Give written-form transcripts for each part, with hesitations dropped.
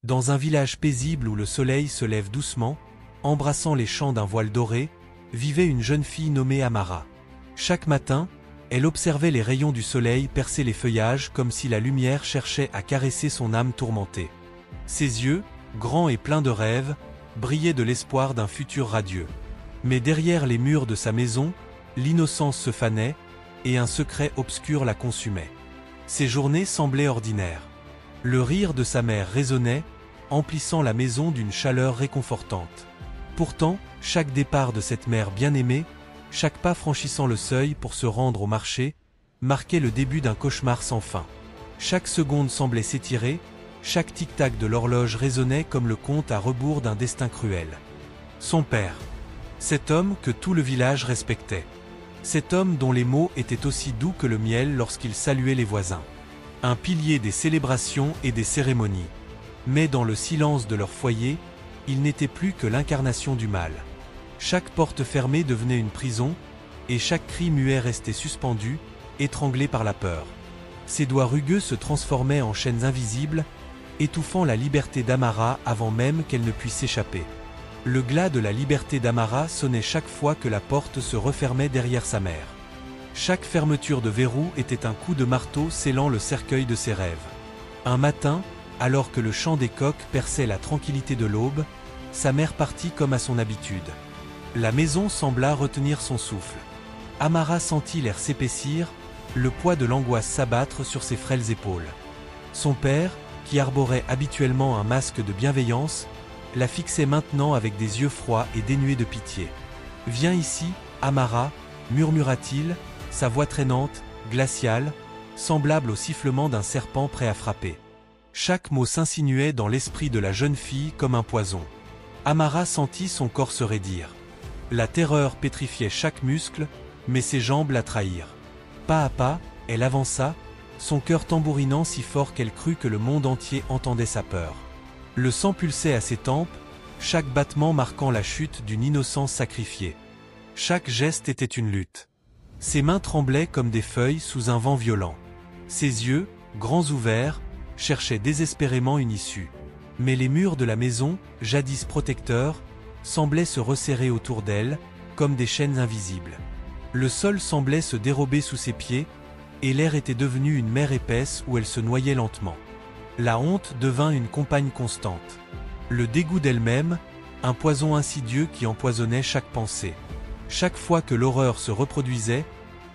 Dans un village paisible où le soleil se lève doucement, embrassant les champs d'un voile doré, vivait une jeune fille nommée Amara. Chaque matin, elle observait les rayons du soleil percer les feuillages comme si la lumière cherchait à caresser son âme tourmentée. Ses yeux, grands et pleins de rêves, brillaient de l'espoir d'un futur radieux. Mais derrière les murs de sa maison, l'innocence se fanait, et un secret obscur la consumait. Ses journées semblaient ordinaires. Le rire de sa mère résonnait, emplissant la maison d'une chaleur réconfortante. Pourtant, chaque départ de cette mère bien-aimée, chaque pas franchissant le seuil pour se rendre au marché, marquait le début d'un cauchemar sans fin. Chaque seconde semblait s'étirer, chaque tic-tac de l'horloge résonnait comme le conte à rebours d'un destin cruel. Son père. Cet homme que tout le village respectait. Cet homme dont les mots étaient aussi doux que le miel lorsqu'il saluait les voisins. Un pilier des célébrations et des cérémonies. Mais dans le silence de leur foyer, il n'était plus que l'incarnation du mal. Chaque porte fermée devenait une prison, et chaque cri muet restait suspendu, étranglé par la peur. Ses doigts rugueux se transformaient en chaînes invisibles, étouffant la liberté d'Amara avant même qu'elle ne puisse s'échapper. Le glas de la liberté d'Amara sonnait chaque fois que la porte se refermait derrière sa mère. Chaque fermeture de verrou était un coup de marteau scellant le cercueil de ses rêves. Un matin, alors que le chant des coqs perçait la tranquillité de l'aube, sa mère partit comme à son habitude. La maison sembla retenir son souffle. Amara sentit l'air s'épaissir, le poids de l'angoisse s'abattre sur ses frêles épaules. Son père, qui arborait habituellement un masque de bienveillance, la fixait maintenant avec des yeux froids et dénués de pitié. « Viens ici, Amara » murmura-t-il, sa voix traînante, glaciale, semblable au sifflement d'un serpent prêt à frapper. Chaque mot s'insinuait dans l'esprit de la jeune fille comme un poison. Amara sentit son corps se raidir. La terreur pétrifiait chaque muscle, mais ses jambes la trahirent. Pas à pas, elle avança, son cœur tambourinant si fort qu'elle crut que le monde entier entendait sa peur. Le sang pulsait à ses tempes, chaque battement marquant la chute d'une innocence sacrifiée. Chaque geste était une lutte. Ses mains tremblaient comme des feuilles sous un vent violent. Ses yeux, grands ouverts, cherchaient désespérément une issue. Mais les murs de la maison, jadis protecteurs, semblaient se resserrer autour d'elle, comme des chaînes invisibles. Le sol semblait se dérober sous ses pieds, et l'air était devenu une mer épaisse où elle se noyait lentement. La honte devint une compagne constante. Le dégoût d'elle-même, un poison insidieux qui empoisonnait chaque pensée. Chaque fois que l'horreur se reproduisait,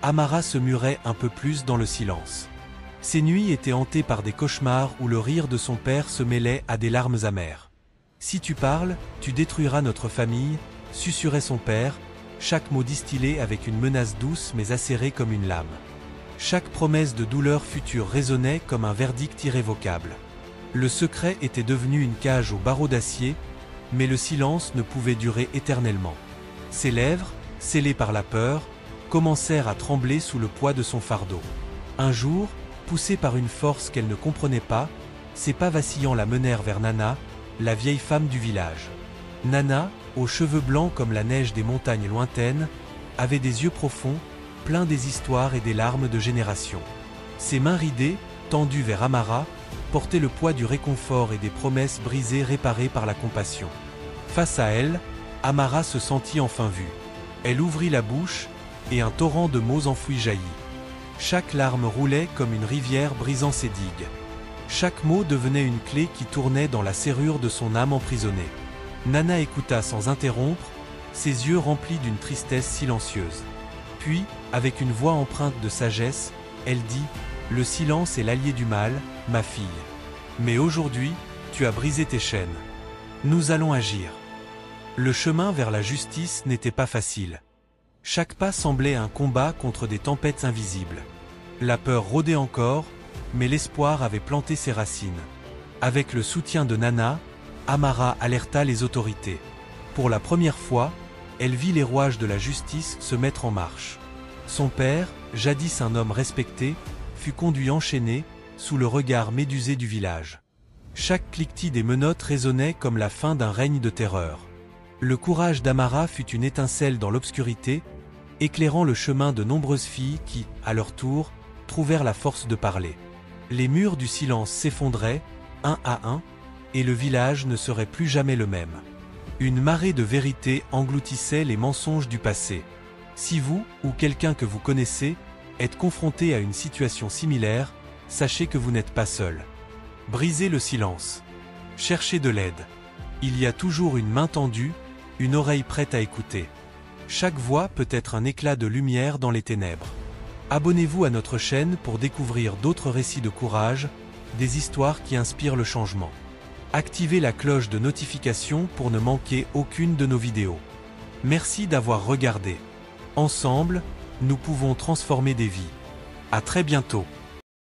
Amara se murait un peu plus dans le silence. Ses nuits étaient hantées par des cauchemars où le rire de son père se mêlait à des larmes amères. « Si tu parles, tu détruiras notre famille », susurrait son père, chaque mot distillé avec une menace douce mais acérée comme une lame. Chaque promesse de douleur future résonnait comme un verdict irrévocable. Le secret était devenu une cage aux barreaux d'acier, mais le silence ne pouvait durer éternellement. Ses lèvres, scellées par la peur, commencèrent à trembler sous le poids de son fardeau. Un jour, poussée par une force qu'elle ne comprenait pas, ses pas vacillants la menèrent vers Nana, la vieille femme du village. Nana, aux cheveux blancs comme la neige des montagnes lointaines, avait des yeux profonds, pleins des histoires et des larmes de générations. Ses mains ridées, tendues vers Amara, portaient le poids du réconfort et des promesses brisées réparées par la compassion. Face à elle, Amara se sentit enfin vue. Elle ouvrit la bouche, et un torrent de mots enfouis jaillit. Chaque larme roulait comme une rivière brisant ses digues. Chaque mot devenait une clé qui tournait dans la serrure de son âme emprisonnée. Nana écouta sans interrompre, ses yeux remplis d'une tristesse silencieuse. Puis, avec une voix empreinte de sagesse, elle dit « Le silence est l'allié du mal, ma fille. Mais aujourd'hui, tu as brisé tes chaînes. Nous allons agir. » Le chemin vers la justice n'était pas facile. Chaque pas semblait un combat contre des tempêtes invisibles. La peur rôdait encore, mais l'espoir avait planté ses racines. Avec le soutien de Nana, Amara alerta les autorités. Pour la première fois, elle vit les rouages de la justice se mettre en marche. Son père, jadis un homme respecté, fut conduit enchaîné, sous le regard médusé du village. Chaque cliquetis des menottes résonnait comme la fin d'un règne de terreur. Le courage d'Amara fut une étincelle dans l'obscurité, éclairant le chemin de nombreuses filles qui, à leur tour, trouvèrent la force de parler. Les murs du silence s'effondraient, un à un, et le village ne serait plus jamais le même. Une marée de vérité engloutissait les mensonges du passé. Si vous, ou quelqu'un que vous connaissez, êtes confronté à une situation similaire, sachez que vous n'êtes pas seul. Brisez le silence. Cherchez de l'aide. Il y a toujours une main tendue, une oreille prête à écouter. Chaque voix peut être un éclat de lumière dans les ténèbres. Abonnez-vous à notre chaîne pour découvrir d'autres récits de courage, des histoires qui inspirent le changement. Activez la cloche de notification pour ne manquer aucune de nos vidéos. Merci d'avoir regardé. Ensemble, nous pouvons transformer des vies. À très bientôt.